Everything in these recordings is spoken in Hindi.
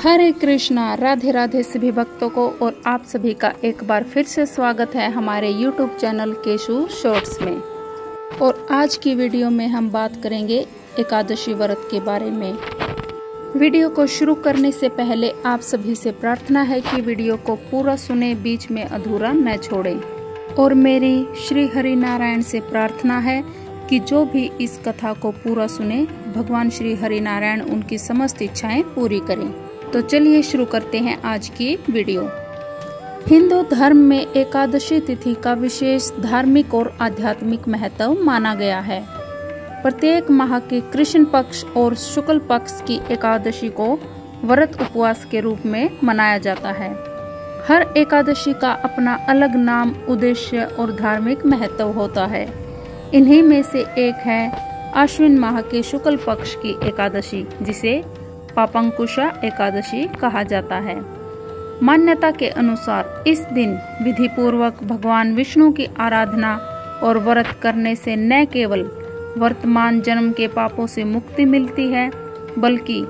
हरे कृष्णा, राधे राधे सभी भक्तों को और आप सभी का एक बार फिर से स्वागत है हमारे YouTube चैनल केशु शॉर्ट्स में। और आज की वीडियो में हम बात करेंगे एकादशी व्रत के बारे में। वीडियो को शुरू करने से पहले आप सभी से प्रार्थना है कि वीडियो को पूरा सुने, बीच में अधूरा न छोड़ें। और मेरी श्री हरि नारायण से प्रार्थना है कि जो भी इस कथा को पूरा सुने, भगवान श्री हरि नारायण उनकी समस्त इच्छाएं पूरी करें। तो चलिए शुरू करते हैं आज की वीडियो। हिंदू धर्म में एकादशी तिथि का विशेष धार्मिक और आध्यात्मिक महत्व माना गया है। प्रत्येक माह के कृष्ण पक्ष और शुक्ल पक्ष की एकादशी को व्रत उपवास के रूप में मनाया जाता है। हर एकादशी का अपना अलग नाम, उद्देश्य और धार्मिक महत्व होता है। इन्हीं में से एक है आश्विन माह के शुक्ल पक्ष की एकादशी, जिसे पापांकुशा एकादशी कहा जाता है। मान्यता के अनुसार इस दिन विधि पूर्वक भगवान विष्णु की आराधना और व्रत करने से न केवल वर्तमान जन्म के पापों से मुक्ति मिलती है, बल्कि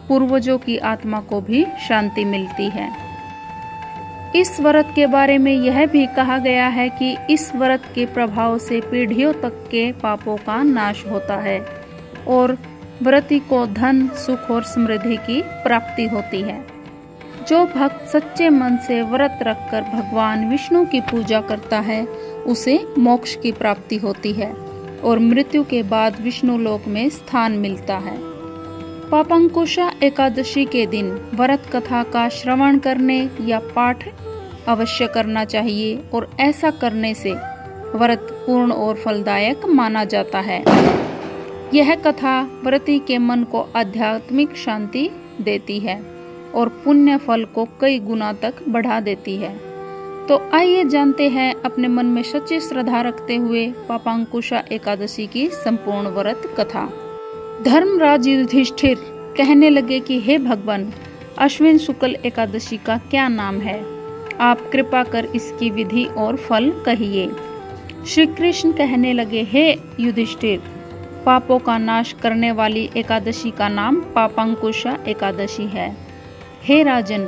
पूर्वजों की आत्मा को भी शांति मिलती है। इस व्रत के बारे में यह भी कहा गया है कि इस व्रत के प्रभाव से पीढ़ियों तक के पापों का नाश होता है और व्रती को धन, सुख और समृद्धि की प्राप्ति होती है। जो भक्त सच्चे मन से व्रत रखकर भगवान विष्णु की पूजा करता है, उसे मोक्ष की प्राप्ति होती है और मृत्यु के बाद विष्णु लोक में स्थान मिलता है। पापांकुशा एकादशी के दिन व्रत कथा का श्रवण करने या पाठ अवश्य करना चाहिए और ऐसा करने से व्रत पूर्ण और फलदायक माना जाता है। यह कथा व्रती के मन को आध्यात्मिक शांति देती है और पुण्य फल को कई गुना तक बढ़ा देती है। तो आइए जानते हैं अपने मन में सच्ची श्रद्धा रखते हुए पापांकुशा एकादशी की संपूर्ण व्रत कथा। धर्मराज युधिष्ठिर कहने लगे कि हे भगवान, अश्विन शुक्ल एकादशी का क्या नाम है? आप कृपा कर इसकी विधि और फल कहिए। श्री कृष्ण कहने लगे, हे युधिष्ठिर, पापों का नाश करने वाली एकादशी का नाम पापांकुशा एकादशी है। हे राजन,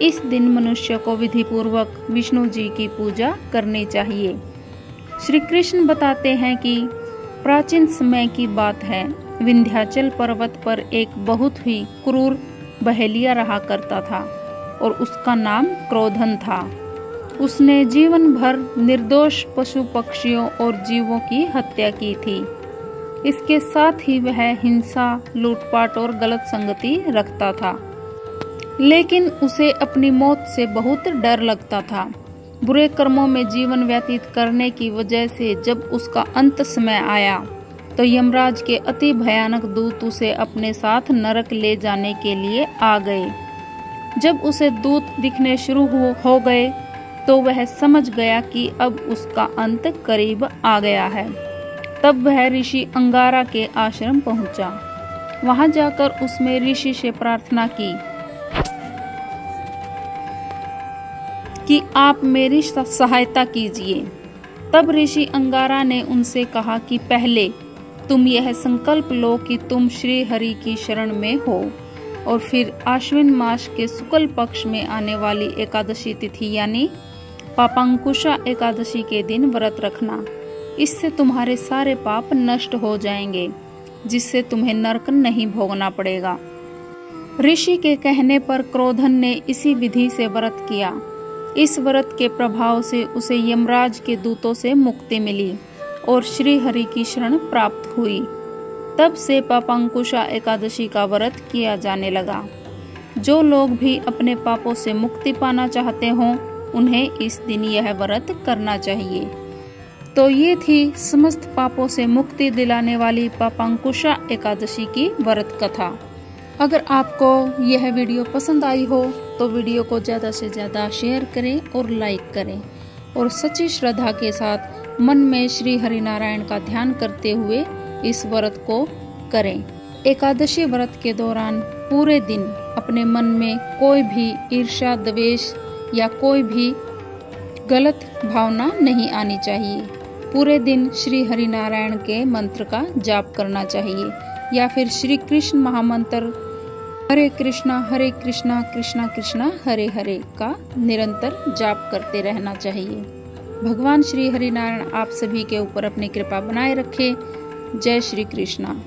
इस दिन मनुष्य को विधि पूर्वक विष्णु जी की पूजा करनी चाहिए। श्री कृष्ण बताते हैं कि प्राचीन समय की बात है, विंध्याचल पर्वत पर एक बहुत ही क्रूर बहेलिया रहा करता था और उसका नाम क्रोधन था। उसने जीवन भर निर्दोष पशु पक्षियों और जीवों की हत्या की थी। इसके साथ ही वह हिंसा, लूटपाट और गलत संगति रखता था। लेकिन उसे अपनी मौत से बहुत डर लगता था। बुरे कर्मों में जीवन व्यतीत करने की वजह से जब उसका अंत समय आया, तो यमराज के अति भयानक दूत उसे अपने साथ नरक ले जाने के लिए आ गए। जब उसे दूत दिखने शुरू हो गए, तो वह समझ गया कि अब उसका अंत करीब आ गया है। तब वह ऋषि अंगारा के आश्रम पहुंचा। वहां जाकर उसने ऋषि से प्रार्थना की कि आप मेरी सहायता कीजिए। तब ऋषि अंगारा ने उनसे कहा कि पहले तुम यह संकल्प लो कि तुम श्री हरि की शरण में हो और फिर आश्विन मास के शुक्ल पक्ष में आने वाली एकादशी तिथि यानी पापांकुशा एकादशी के दिन व्रत रखना। इससे तुम्हारे सारे पाप नष्ट हो जाएंगे, जिससे तुम्हें नरक नहीं भोगना पड़ेगा। ऋषि के कहने पर क्रोधन ने इसी विधि से व्रत किया। इस व्रत के प्रभाव से उसे यमराज के दूतों से मुक्ति मिली और श्री हरि की शरण प्राप्त हुई। तब से पापांकुशा एकादशी का व्रत किया जाने लगा। जो लोग भी अपने पापों से मुक्ति पाना चाहते हों, उन्हें इस दिन यह व्रत करना चाहिए। तो ये थी समस्त पापों से मुक्ति दिलाने वाली पापांकुशा एकादशी की व्रत कथा। अगर आपको यह वीडियो पसंद आई हो तो वीडियो को ज़्यादा से ज़्यादा शेयर करें और लाइक करें और सच्ची श्रद्धा के साथ मन में श्री हरि नारायण का ध्यान करते हुए इस व्रत को करें। एकादशी व्रत के दौरान पूरे दिन अपने मन में कोई भी ईर्ष्या, द्वेष या कोई भी गलत भावना नहीं आनी चाहिए। पूरे दिन श्री हरि नारायण के मंत्र का जाप करना चाहिए या फिर श्री कृष्ण महामंत्र हरे कृष्णा कृष्णा कृष्णा हरे हरे का निरंतर जाप करते रहना चाहिए। भगवान श्री हरिनारायण आप सभी के ऊपर अपनी कृपा बनाए रखे। जय श्री कृष्णा।